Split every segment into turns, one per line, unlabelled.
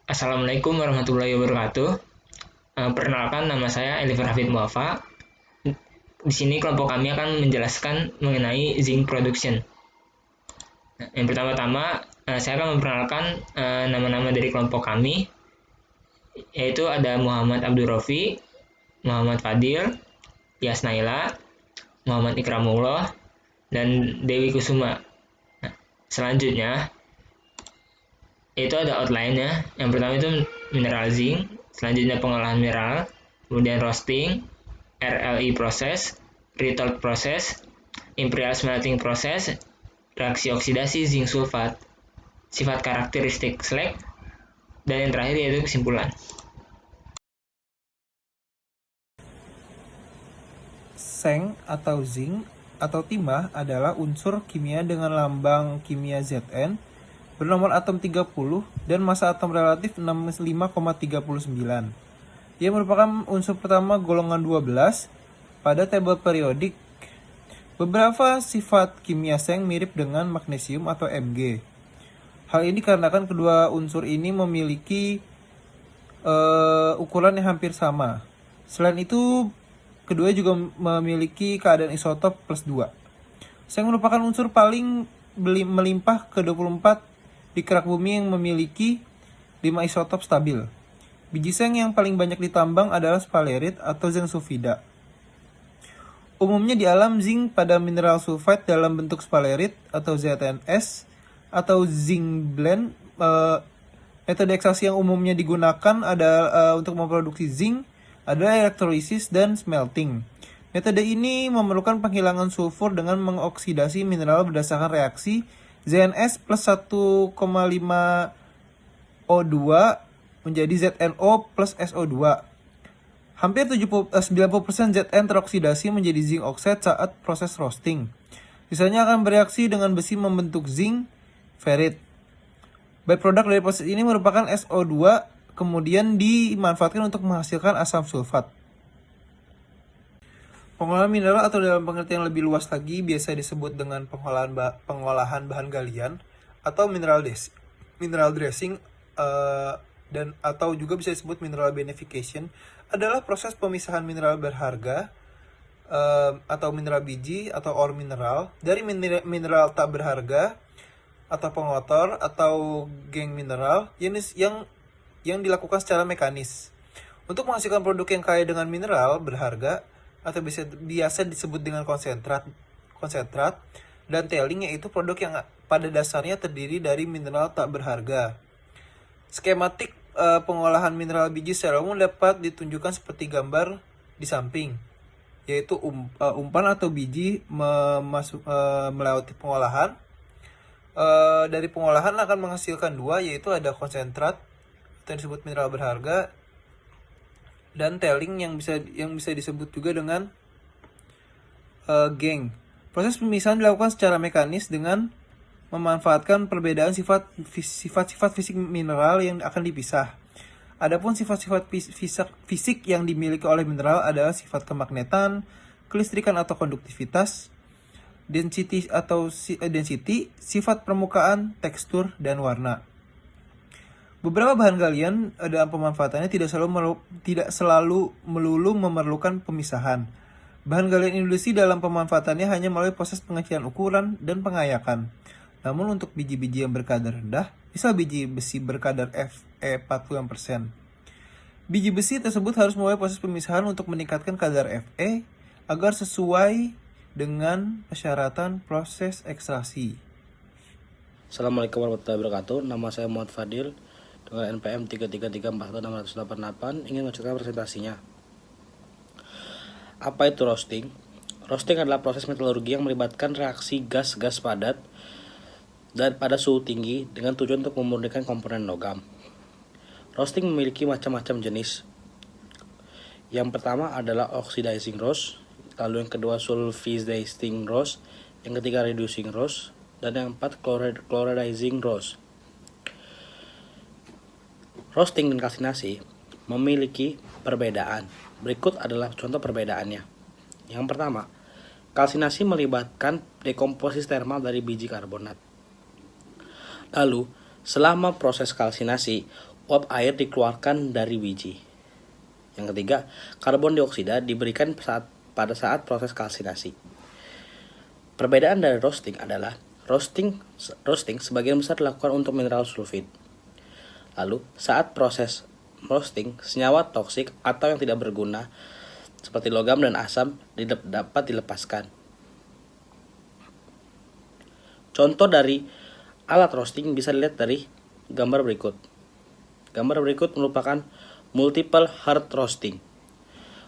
Assalamualaikum warahmatullahi wabarakatuh. Perkenalkan, nama saya Eliver Hafid Muafa. Di sini kelompok kami akan menjelaskan mengenai zinc production. Nah, yang pertama-tama, saya akan memperkenalkan nama-nama dari kelompok kami, yaitu ada Muhammad Abdul Rofi, Muhammad Fadil, Yas Naila, Muhammad Ikramullah, dan Dewi Kusuma. Nah, selanjutnya, itu ada outline-nya. Yang pertama itu mineral zinc, selanjutnya pengolahan mineral, kemudian roasting, RLI proses, retort proses, imperial smelting proses, reaksi oksidasi zinc sulfat, sifat karakteristik slag, dan yang terakhir yaitu kesimpulan.
Seng atau zinc atau timah adalah unsur kimia dengan lambang kimia Zn, bernomor atom 30 dan massa atom relatif 65,39. Ia merupakan unsur pertama golongan 12 pada tabel periodik. Beberapa sifat kimia seng mirip dengan magnesium atau Mg. Hal ini dikarenakan kedua unsur ini memiliki ukuran yang hampir sama. Selain itu, kedua juga memiliki keadaan isotop plus 2. Seng merupakan unsur paling melimpah ke 24 di kerak bumi yang memiliki 5 isotop stabil. Biji seng yang paling banyak ditambang adalah sphalerite atau zinc sulfida. Umumnya di alam zinc pada mineral sulfide dalam bentuk sphalerite atau ZNS atau zinc blend. Metode ekstraksi yang umumnya digunakan adalah untuk memproduksi zinc adalah elektrolisis dan smelting. Metode ini memerlukan penghilangan sulfur dengan mengoksidasi mineral berdasarkan reaksi ZNS plus 1,5 O2 menjadi ZNO plus SO2. Hampir 90% Zn teroksidasi menjadi zinc oxide saat proses roasting. Sisanya akan bereaksi dengan besi membentuk zinc ferrite. Byproduct dari proses ini merupakan SO2, kemudian dimanfaatkan untuk menghasilkan asam sulfat. Pengolahan mineral atau dalam pengertian lebih luas lagi biasa disebut dengan pengolahan bahan galian atau mineral dressing dan atau juga bisa disebut mineral beneficiation adalah proses pemisahan mineral berharga atau mineral biji atau ore mineral dari mineral tak berharga atau pengotor atau geng mineral yang dilakukan secara mekanis. Untuk menghasilkan produk yang kaya dengan mineral berharga atau biasa disebut dengan konsentrat dan tailing, yaitu produk yang pada dasarnya terdiri dari mineral tak berharga. Skematik pengolahan mineral biji secara umum dapat ditunjukkan seperti gambar di samping, yaitu umpan atau biji melewati pengolahan. Dari pengolahan akan menghasilkan dua, yaitu ada konsentrat yang disebut mineral berharga dan tailing yang bisa disebut juga dengan geng. Proses pemisahan dilakukan secara mekanis dengan memanfaatkan perbedaan sifat-sifat fisik mineral yang akan dipisah. Adapun sifat-sifat fisik yang dimiliki oleh mineral adalah sifat kemagnetan, kelistrikan atau konduktivitas, density, sifat permukaan, tekstur, dan warna. Beberapa bahan galian dalam pemanfaatannya tidak selalu melulu memerlukan pemisahan. Bahan galian industri dalam pemanfaatannya hanya melalui proses pengecilan ukuran dan pengayakan. Namun untuk biji-biji yang berkadar rendah, misal biji besi berkadar Fe 40%, biji besi tersebut harus melalui proses pemisahan untuk meningkatkan kadar Fe agar sesuai dengan persyaratan proses ekstraksi.
Assalamualaikum warahmatullahi wabarakatuh. Nama saya Muhammad Fadil dengan NPM 333416888 ingin menceritakan presentasinya. Apa itu roasting? Roasting adalah proses metalurgi yang melibatkan reaksi gas-gas padat dan pada suhu tinggi dengan tujuan untuk memurnikan komponen logam. Roasting memiliki macam-macam jenis. Yang pertama adalah oxidizing roast, lalu yang kedua sulfidizing roast, yang ketiga reducing roast, dan yang keempat chloridizing roast. Roasting dan kalsinasi memiliki perbedaan. Berikut adalah contoh perbedaannya. Yang pertama, kalsinasi melibatkan dekomposisi termal dari biji karbonat. Lalu, selama proses kalsinasi, uap air dikeluarkan dari biji. Yang ketiga, karbon dioksida diberikan pada saat proses kalsinasi. Perbedaan dari roasting adalah roasting sebagian besar dilakukan untuk mineral sulfid. Lalu, saat proses roasting, senyawa toksik atau yang tidak berguna seperti logam dan asam dapat dilepaskan. Contoh dari alat roasting bisa dilihat dari gambar berikut. Gambar berikut merupakan multiple heart roasting.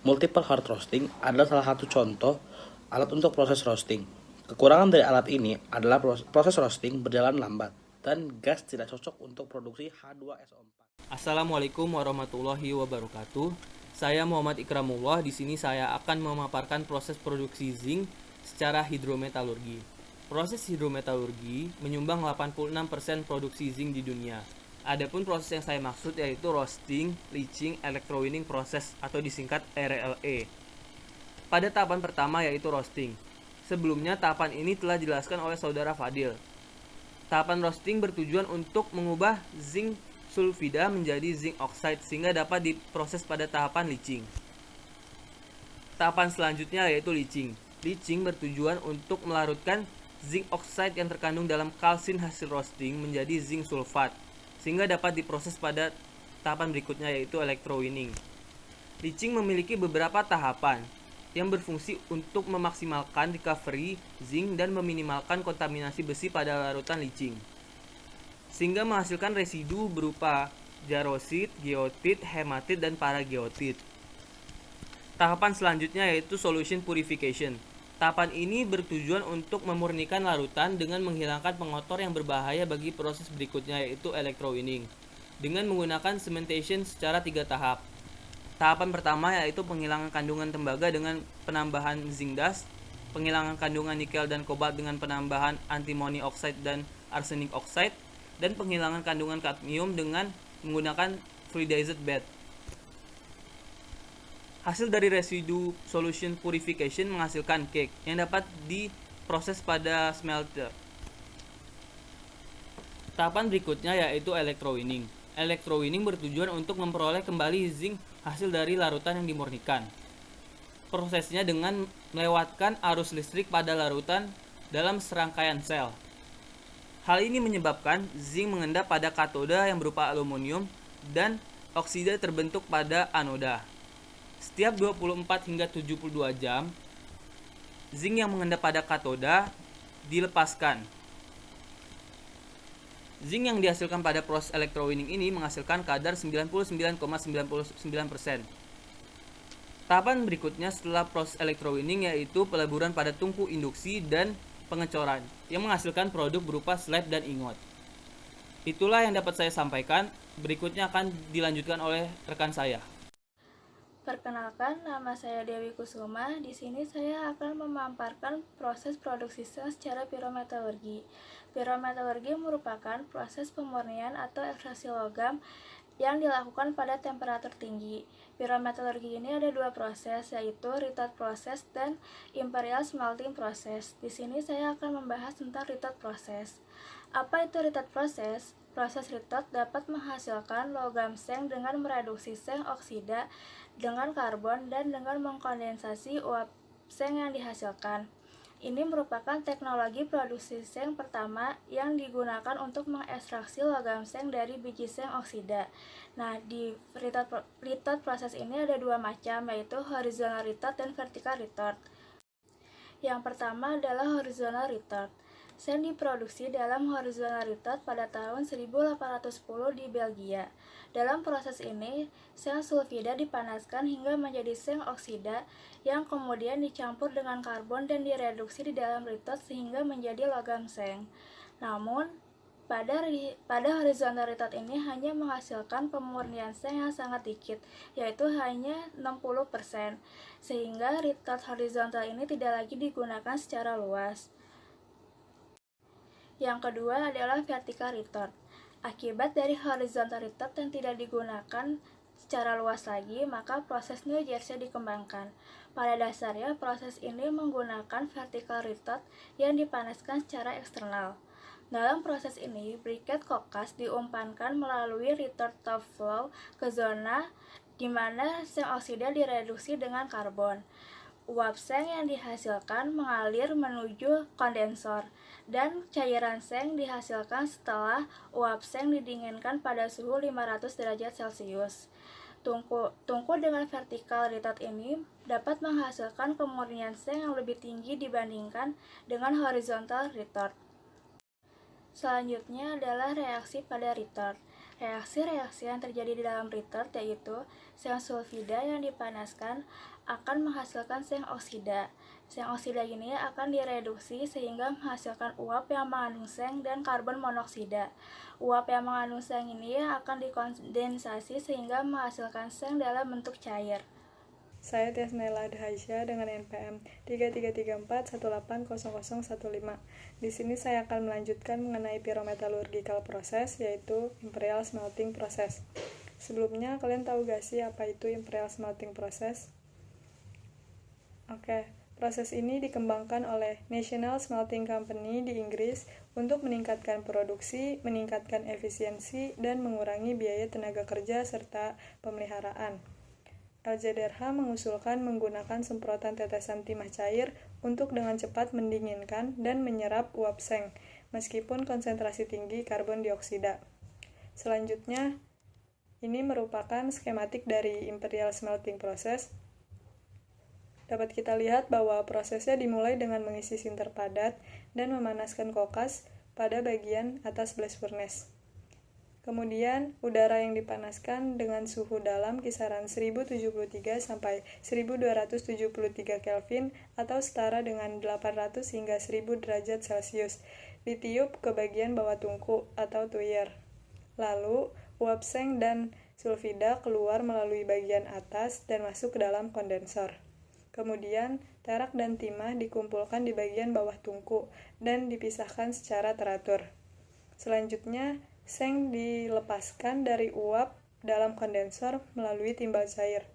Multiple heart roasting adalah salah satu contoh alat untuk proses roasting. Kekurangan dari alat ini adalah proses roasting berjalan lambat dan gas tidak cocok untuk produksi H2SO4.
Assalamualaikum warahmatullahi wabarakatuh. Saya Muhammad Ikramullah. Di sini saya akan memaparkan proses produksi zinc secara hidrometalurgi. Proses hidrometalurgi menyumbang 86% produksi zinc di dunia. Adapun proses yang saya maksud yaitu roasting, leaching, electrowinning proses atau disingkat RLE. Pada tahapan pertama yaitu roasting. Sebelumnya tahapan ini telah dijelaskan oleh saudara Fadil. Tahapan roasting bertujuan untuk mengubah zinc sulfida menjadi zinc oxide sehingga dapat diproses pada tahapan leaching. Tahapan selanjutnya yaitu leaching. Leaching bertujuan untuk melarutkan zinc oxide yang terkandung dalam kalsin hasil roasting menjadi zinc sulfat sehingga dapat diproses pada tahapan berikutnya yaitu electrowinning. Leaching memiliki beberapa tahapan yang berfungsi untuk memaksimalkan recovery zinc dan meminimalkan kontaminasi besi pada larutan leaching sehingga menghasilkan residu berupa jarosit, geotit, hematit, dan parageotit. Tahapan selanjutnya yaitu solution purification. Tahapan ini bertujuan untuk memurnikan larutan dengan menghilangkan pengotor yang berbahaya bagi proses berikutnya yaitu electrowinning dengan menggunakan cementation secara 3 tahap. Tahapan pertama yaitu penghilangan kandungan tembaga dengan penambahan zinc dust, penghilangan kandungan nikel dan kobalt dengan penambahan antimony oxide dan arsenic oxide, dan penghilangan kandungan kadmium dengan menggunakan fluidized bed. Hasil dari residu solution purification menghasilkan cake yang dapat diproses pada smelter. Tahapan berikutnya yaitu electrowinning. Electrowinning bertujuan untuk memperoleh kembali zinc hasil dari larutan yang dimurnikan. Prosesnya dengan melewatkan arus listrik pada larutan dalam serangkaian sel. Hal ini menyebabkan zinc mengendap pada katoda yang berupa aluminium dan oksida terbentuk pada anoda. Setiap 24 hingga 72 jam, zinc yang mengendap pada katoda dilepaskan. Zinc yang dihasilkan pada proses electrowinning ini menghasilkan kadar 99,99%. Tahapan berikutnya setelah proses electrowinning yaitu peleburan pada tungku induksi dan pengecoran yang menghasilkan produk berupa slab dan ingot. Itulah yang dapat saya sampaikan. Berikutnya akan dilanjutkan oleh rekan saya.
Perkenalkan, nama saya Dewi Kusuma. Di sini saya akan memaparkan proses produksi zinc secara pirometalurgi. Pirometalurgi merupakan proses pemurnian atau ekstraksi logam yang dilakukan pada temperatur tinggi. Pirometalurgi ini ada 2 proses, yaitu retort proses dan imperial smelting proses. Di sini saya akan membahas tentang retort proses. Apa itu retort proses? Proses retort dapat menghasilkan logam zinc dengan mereduksi zinc oksida dengan karbon dan dengan mengkondensasi uap zinc yang dihasilkan. Ini merupakan teknologi produksi zinc pertama yang digunakan untuk mengekstraksi logam zinc dari biji zinc oksida. Nah, di retort proses ini ada 2 macam, yaitu horizontal retort dan vertical retort. Yang pertama adalah horizontal retort. Zinc diproduksi dalam horizontal retort pada tahun 1810 di Belgia. Dalam proses ini, zinc sulfida dipanaskan hingga menjadi zinc oksida yang kemudian dicampur dengan karbon dan direduksi di dalam retort sehingga menjadi logam zinc. Namun, pada horizontal retort ini hanya menghasilkan pemurnian zinc yang sangat dikit, yaitu hanya 60%, sehingga retort horizontal ini tidak lagi digunakan secara luas. Yang kedua adalah vertical retort. Akibat dari horizontal retort yang tidak digunakan secara luas lagi, maka proses New Jersey dikembangkan. Pada dasarnya, proses ini menggunakan vertical retort yang dipanaskan secara eksternal. Dalam proses ini, briket kokas diumpankan melalui return top flow ke zona di mana seng oksida direduksi dengan karbon. Uap seng yang dihasilkan mengalir menuju kondensor, dan cairan seng dihasilkan setelah uap seng didinginkan pada suhu 500 derajat Celcius. Tungku dengan vertikal retort ini dapat menghasilkan kemurnian seng yang lebih tinggi dibandingkan dengan horizontal retort. Selanjutnya adalah reaksi pada retort. Reaksi-reaksi yang terjadi di dalam retort yaitu seng sulfida yang dipanaskan akan menghasilkan seng oksida. Seng oksida ini akan direduksi sehingga menghasilkan uap yang mengandung seng dan karbon monoksida. Uap yang mengandung seng ini akan dikondensasi sehingga menghasilkan seng dalam bentuk cair.
Saya Tiasnaila Adhaisya dengan NPM 3334180015. Di sini saya akan melanjutkan mengenai pyrometallurgical process, yaitu imperial smelting process. Sebelumnya, kalian tahu gak sih apa itu imperial smelting process? Oke, proses ini dikembangkan oleh National Smelting Company di Inggris untuk meningkatkan produksi, meningkatkan efisiensi, dan mengurangi biaya tenaga kerja serta pemeliharaan. LJDRH mengusulkan menggunakan semprotan tetesan timah cair untuk dengan cepat mendinginkan dan menyerap uap seng, meskipun konsentrasi tinggi karbon dioksida. Selanjutnya, ini merupakan skematik dari imperial smelting process. Dapat kita lihat bahwa prosesnya dimulai dengan mengisi sinter padat dan memanaskan kokas pada bagian atas blast furnace. Kemudian, udara yang dipanaskan dengan suhu dalam kisaran 1073 sampai 1273 Kelvin atau setara dengan 800 hingga 1000 derajat Celcius ditiup ke bagian bawah tungku atau tuyer. Lalu, uap seng dan sulfida keluar melalui bagian atas dan masuk ke dalam kondensor. Kemudian, terak dan timah dikumpulkan di bagian bawah tungku dan dipisahkan secara teratur. Selanjutnya, seng dilepaskan dari uap dalam kondensor melalui timbal cair.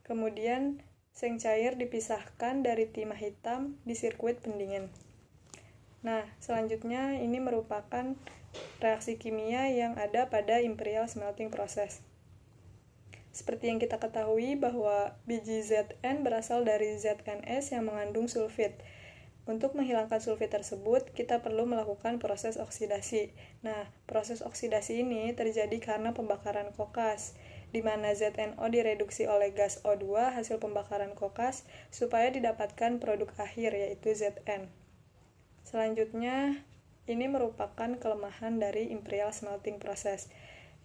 Kemudian, seng cair dipisahkan dari timah hitam di sirkuit pendingin. Nah, selanjutnya ini merupakan reaksi kimia yang ada pada imperial smelting process. Seperti yang kita ketahui bahwa biji Zn berasal dari ZnS yang mengandung sulfit. Untuk menghilangkan sulfit tersebut, kita perlu melakukan proses oksidasi. Nah, proses oksidasi ini terjadi karena pembakaran kokas, di mana ZNO direduksi oleh gas O2 hasil pembakaran kokas supaya didapatkan produk akhir yaitu Zn. Selanjutnya, ini merupakan kelemahan dari imperial smelting process.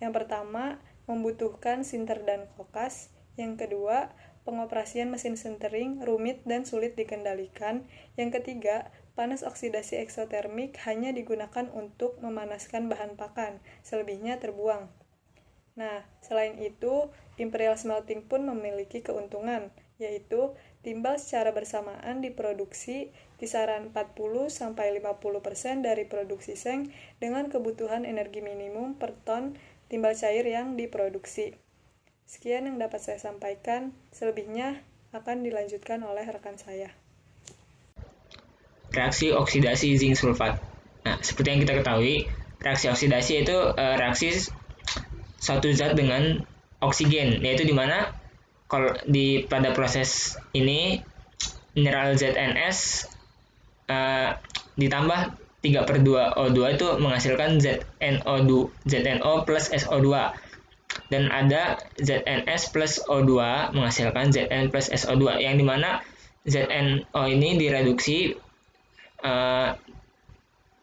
Yang pertama, membutuhkan sinter dan kokas. Yang kedua, pengoperasian mesin sintering rumit dan sulit dikendalikan. Yang ketiga, panas oksidasi eksotermik hanya digunakan untuk memanaskan bahan pakan, selebihnya terbuang. Nah, selain itu, imperial smelting pun memiliki keuntungan, yaitu timbal secara bersamaan diproduksi kisaran 40-50% dari produksi seng dengan kebutuhan energi minimum per ton timbal cair yang diproduksi. Sekian yang dapat saya sampaikan, selebihnya akan dilanjutkan oleh rekan saya.
Reaksi oksidasi zinc sulfat. Nah, seperti yang kita ketahui, reaksi oksidasi itu reaksi suatu zat dengan oksigen, yaitu di mana kalau pada proses ini mineral ZnS ditambah 3/2 O2 itu menghasilkan ZNO plus SO2. Dan ada ZnS plus O2 menghasilkan Zn plus SO2, yang dimana ZNO ini direduksi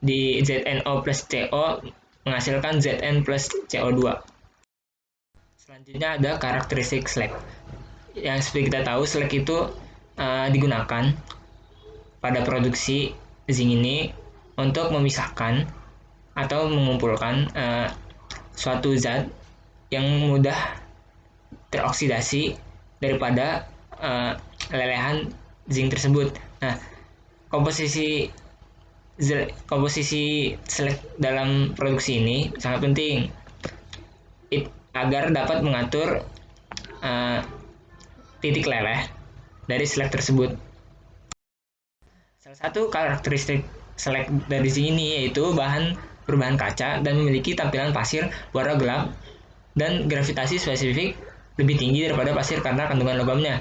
di ZNO plus CO menghasilkan Zn plus CO2. Selanjutnya ada karakteristik slag. Yang seperti kita tahu, slag itu digunakan pada produksi zinc ini untuk memisahkan atau mengumpulkan suatu zat yang mudah teroksidasi daripada lelehan zinc tersebut. Nah, komposisi slag dalam produksi ini sangat penting agar dapat mengatur titik leleh dari slag tersebut. Salah satu karakteristik slag dari zinc ini, yaitu bahan berbahan kaca dan memiliki tampilan pasir warna gelap dan gravitasi spesifik lebih tinggi daripada pasir karena kandungan logamnya.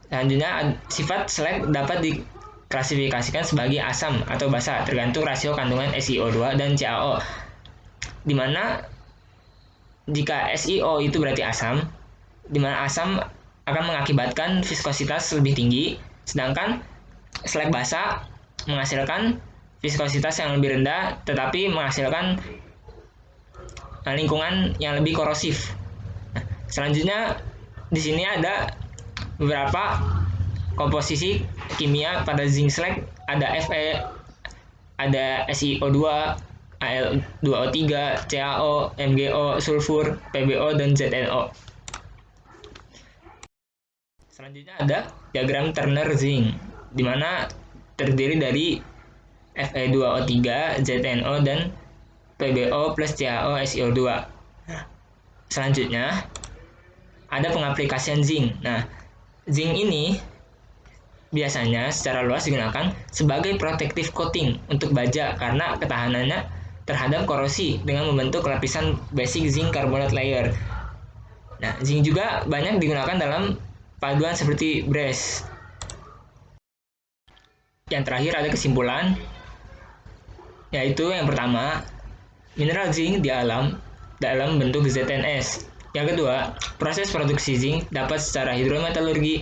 Selanjutnya, sifat slag dapat diklasifikasikan sebagai asam atau basa tergantung rasio kandungan SiO2 dan CaO, di mana jika SiO itu berarti asam, di mana asam akan mengakibatkan viskositas lebih tinggi, sedangkan slag basa menghasilkan viskositas yang lebih rendah tetapi menghasilkan lingkungan yang lebih korosif. Nah, selanjutnya di sini ada beberapa komposisi kimia pada zinc slag, ada Fe, ada SiO2, Al2O3, CaO, MgO, sulfur, PbO, dan ZnO. Selanjutnya ada diagram Turner zinc, di mana terdiri dari Fe2O3, ZnO, dan PbO plus CaO SiO2. Selanjutnya ada pengaplikasian zinc. Nah, zinc ini biasanya secara luas digunakan sebagai protective coating untuk baja karena ketahanannya terhadap korosi dengan membentuk lapisan basic zinc carbonate layer. Nah, zinc juga banyak digunakan dalam paduan seperti brass. Yang terakhir ada kesimpulan, yaitu yang pertama, mineral zinc di alam dalam bentuk ZNS. Yang kedua, proses produksi zinc dapat secara hidrometalurgi,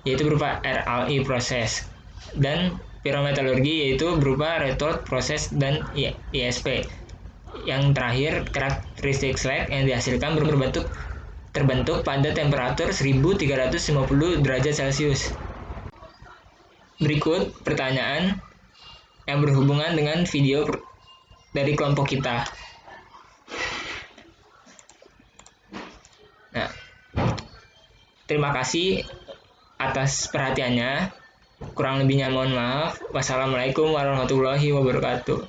yaitu berupa RLI proses, dan pyrometalurgi, yaitu berupa retort proses dan ISP. Yang terakhir, karakteristik slag yang dihasilkan terbentuk pada temperatur 1350 derajat Celcius. Berikut pertanyaan yang berhubungan dengan video dari kelompok kita. Nah, terima kasih atas perhatiannya. Kurang lebihnya mohon maaf. Wassalamualaikum warahmatullahi wabarakatuh.